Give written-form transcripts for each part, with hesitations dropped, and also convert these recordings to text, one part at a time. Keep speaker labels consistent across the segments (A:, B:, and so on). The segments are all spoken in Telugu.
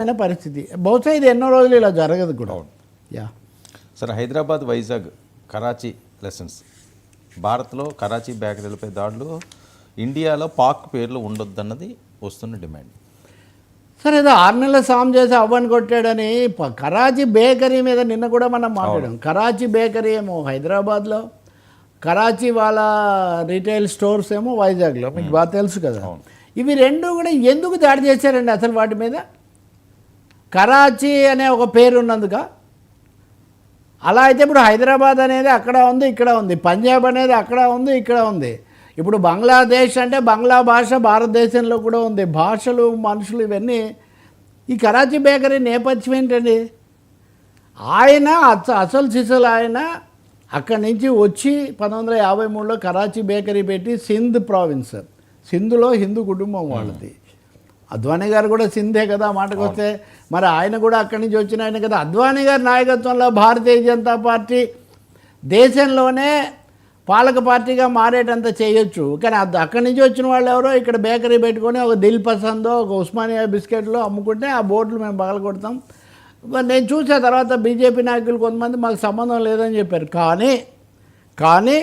A: అయిన పరిస్థితి. బహుశా ఇది ఎన్నో రోజులు ఇలా జరగదు కూడా. యా
B: సరే, హైదరాబాద్, వైజాగ్, కరాచీ లెసన్స్. భారత్లో కరాచీ బేకరీలపై దాడులు, ఇండియాలో పాక్ పేర్లు ఉండొద్దన్నది వస్తున్న డిమాండ్.
A: సరే, ఏదో 6 నెలల సామ్ చేసి అవ్వని కొట్టాడని కరాచీ బేకరీ మీద నిన్న కూడా మనం మాట్లాడాం. కరాచీ బేకరీ ఏమో హైదరాబాద్లో, కరాచీ వాళ్ళ రీటైల్ స్టోర్స్ ఏమో వైజాగ్లో. మీకు బాగా తెలుసు కదా. ఇవి రెండు కూడా ఎందుకు దాడి చేశారండి అసలు వాటి మీద? కరాచీ అనే ఒక పేరు ఉన్నందుక? అలా అయితే ఇప్పుడు హైదరాబాద్ అనేది అక్కడ ఉంది, ఇక్కడ ఉంది. పంజాబ్ అనేది అక్కడ ఉంది, ఇక్కడ ఉంది. ఇప్పుడు బంగ్లాదేశ్ అంటే బంగ్లా భాష భారతదేశంలో కూడా ఉంది. భాషలు, మనుషులు ఇవన్నీ. ఈ కరాచీ బేకరీ నేపథ్యం ఏంటండి? ఆయన అసలు సిసలు ఆయన అక్కడి నుంచి వచ్చి 1953లో కరాచీ బేకరీ పెట్టి సింధ్ ప్రావిన్స్, సింధులో హిందూ కుటుంబం వాళ్ళది. అద్వానీ గారు కూడా సింధే కదా మాటకు వస్తే. మరి ఆయన కూడా అక్కడి నుంచి వచ్చిన ఆయన కదా. అద్వానీ గారి నాయకత్వంలో భారతీయ జనతా పార్టీ దేశంలోనే పాలక పార్టీగా మారేటంత చేయొచ్చు. కానీ అక్కడి నుంచి వచ్చిన వాళ్ళు ఎవరో ఇక్కడ బేకరీ పెట్టుకొని ఒక దిల్ పసందో ఒక ఉస్మానియా బిస్కెట్లో అమ్ముకుంటే ఆ బోర్డులు మేము పగలగొడతాం. నేను చూసే తర్వాత బీజేపీ నాయకులు కొంతమంది మాకు సంబంధం లేదని చెప్పారు. కానీ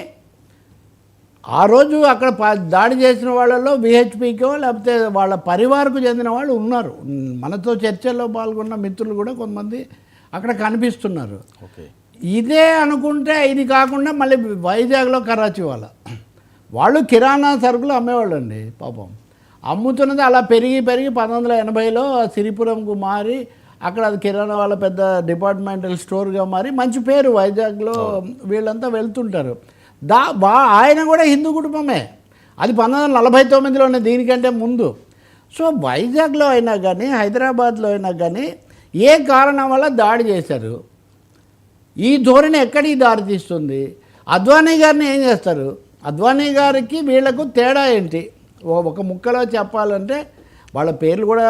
A: ఆ రోజు అక్కడ దాడి చేసిన వాళ్ళలో విహెచ్పికో లేకపోతే వాళ్ళ పరివారకు చెందిన వాళ్ళు ఉన్నారు. మనతో చర్చల్లో పాల్గొన్న మిత్రులు కూడా కొంతమంది అక్కడ కనిపిస్తున్నారు. ఇదే అనుకుంటే ఇది కాకుండా మళ్ళీ వైజాగ్లో కరాచీ వాళ్ళు కిరాణా సరుకులు అమ్మేవాళ్ళు అండి. పాపం అమ్ముతున్నది అలా పెరిగి 1980లో సిరిపురంకు మారి అక్కడ అది కిరాణా వాళ్ళ పెద్ద డిపార్ట్మెంటల్ స్టోర్గా మారి మంచి పేరు వైజాగ్లో వీళ్ళంతా వెళ్తుంటారు. ఆయన కూడా హిందూ కుటుంబమే. అది 1949లోనే, దీనికంటే ముందు. సో వైజాగ్లో అయినా కానీ హైదరాబాద్లో అయినా కానీ ఏ కారణం వల్ల దాడి చేశారు? ఈ ధోరణి ఎక్కడికి దారితీస్తుంది? అద్వానీ గారిని ఏం చేస్తారు? అద్వానీ గారికి వీళ్లకు తేడా ఏంటి? ఒక ముక్కలో చెప్పాలంటే వాళ్ళ పేర్లు కూడా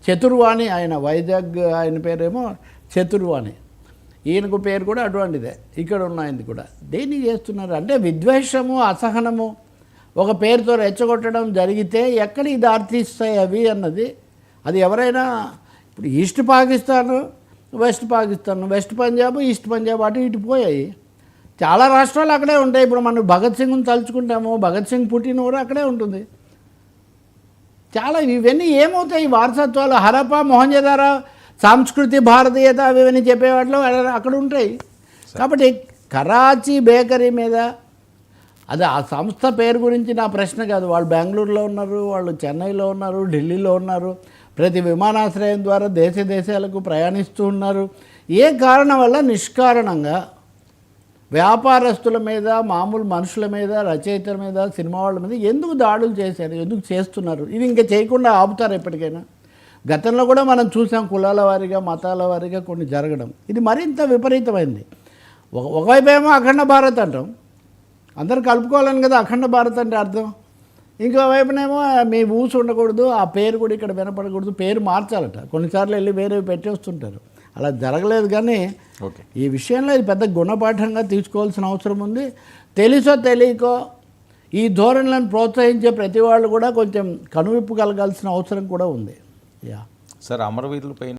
A: చతుర్వాణి. ఆయన వైజాగ్, ఆయన పేరేమో చతుర్వాణి. ఈయనకు పేరు కూడా అటువంటిదే. ఇక్కడ ఉన్నాయింది కూడా. దేన్ని చేస్తున్నారు అంటే విద్వేషము, అసహనము ఒక పేరుతో రెచ్చగొట్టడం జరిగితే ఎక్కడికి దారితీస్తాయి అవి అన్నది. అది ఎవరైనా ఇప్పుడు east Pakistan, west Pakistan, west Punjab, east Punjab అటు ఇటు పోయాయి. చాలా రాష్ట్రాలు అక్కడే ఉంటాయి. ఇప్పుడు మనం భగత్ సింగ్ని తలుచుకుంటాము, భగత్ సింగ్ పుట్టిన ఊరు అక్కడే ఉంటుంది. చాలా ఇవన్నీ ఏమవుతాయి వారసత్వాలు? హరప్పా, మొహంజదారో సంస్కృతి, భారతీయత ఇవన్నీ చెప్పేవాటిలో అక్కడ ఉంటాయి. కాబట్టి కరాచీ బేకరీ మీద అది ఆ సంస్థ పేరు గురించి నా ప్రశ్న కాదు. వాళ్ళు బెంగళూరులో ఉన్నారు, వాళ్ళు చెన్నైలో ఉన్నారు, ఢిల్లీలో ఉన్నారు. ప్రతి విమానాశ్రయం ద్వారా దేశాలకు ప్రయాణిస్తూ ఉన్నారు. ఏ కారణం వల్ల నిష్కారణంగా వ్యాపారస్తుల మీద, మామూలు మనుషుల మీద, రచయితల మీద, సినిమా వాళ్ళ మీద ఎందుకు దాడులు చేశారు? ఎందుకు చేస్తున్నారు? ఇది ఇంకా చేయకుండా ఆపుతారు ఎప్పటికైనా? గతంలో కూడా మనం చూసాం కులాల వారీగా, మతాల వారీగా కొన్ని జరగడం. ఇది మరింత విపరీతమైంది. ఒకవైపు ఏమో అఖండ భారత్ అంటాం, అందరు కలుపుకోవాలని కదా అఖండ భారత్ అంటే అర్థం. ఇంకోవైపునేమో మీ ఊసు ఉండకూడదు, ఆ పేరు కూడా ఇక్కడ వినపడకూడదు, పేరు మార్చాలట. కొన్నిసార్లు వెళ్ళి వేరే పెట్టేస్తుంటారు. అలా జరగలేదు. కానీ ఈ విషయంలో ఇది పెద్ద గుణపాఠంగా తీసుకోవాల్సిన అవసరం ఉంది. తెలుసో తెలియకో ఈ ధోరణులను ప్రోత్సహించే ప్రతి వాళ్ళు కూడా కొంచెం కనువిప్పు కలగాల్సిన అవసరం కూడా ఉంది.
B: సార్, అమరవీరులపై